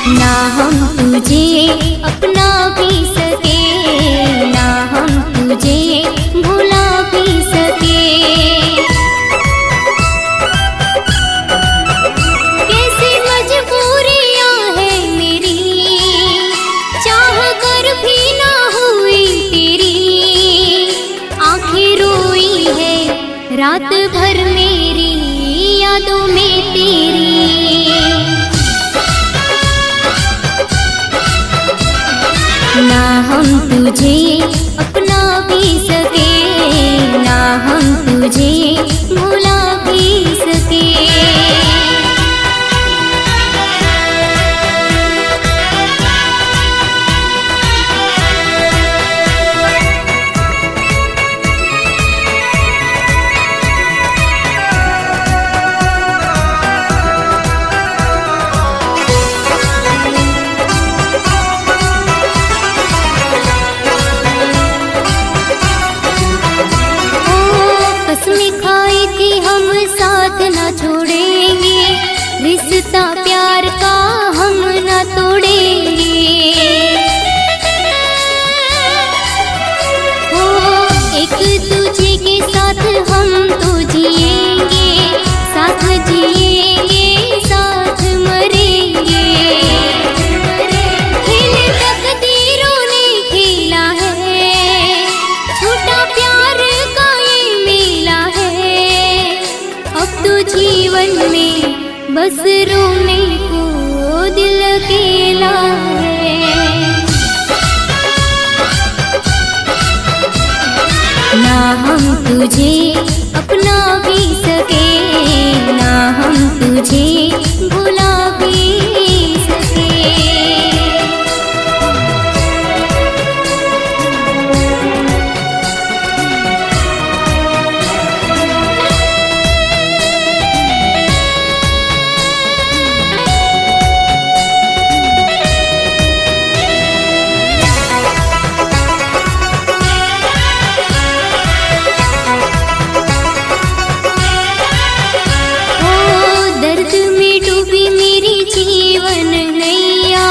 ना हम तुझे अपना भी सके, ना हम तुझे भुला भी सके। कैसी मजबूरियां हैं मेरी, चाह कर भी ना हुई तेरी। आंखें रोई है रात भर मेरी यादों में तेरी। ना हम तुझे अपना भी सके, ना हम तुझे भुला भी सके। खाई थी हम साथ ना छोड़ेंगे, रिश्ता प्यार का हम ना तोड़ेंगे। हो एक दूजे के साथ हम तो जिएंगे, साथ जिएंगे साथ मरेंगे। खेल तकदीरों ने खेला है, छोटा प्यार का ये मेला है। अब तो जीवन में बस रोने को दिल अकेला है। ना हम तुझे अपना भी सके, ना हम तुझे भुला भी सके। जीवन नैया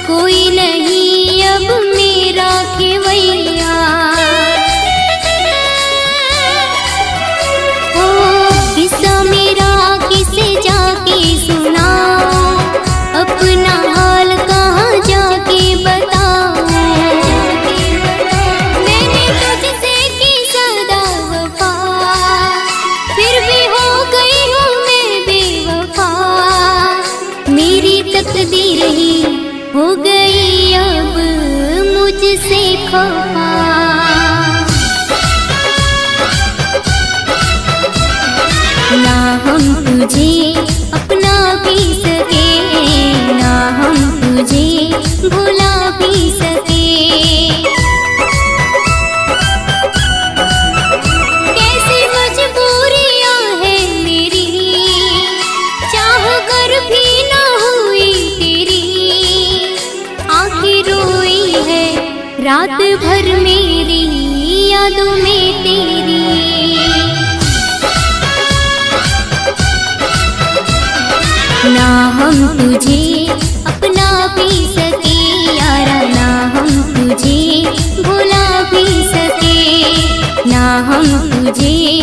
कोई नहीं अब मेरा खेवैया। हो किस्सा मेरा किसे जाके सुनाऊं, अपना हाल कहाँ जाके बताऊं। मैंने तुझसे की सदा वफा, फिर भी हो गई हूँ मैं बेवफा। मेरी तकदीर ही हो गई अब मुझसे खफा। ना हम तुझे अपना भी सके, ना हम तुझे भुला भी सके। कैसी मजबूरियां हैं मेरी, चाह कर भी ना हुई तेरी। आंखें रोई है रात भर मेरी यादों में तेरी। ना हम तुझे अपना भी सके यारा, ना हम तुझे भुला भी सके, ना हम तुझे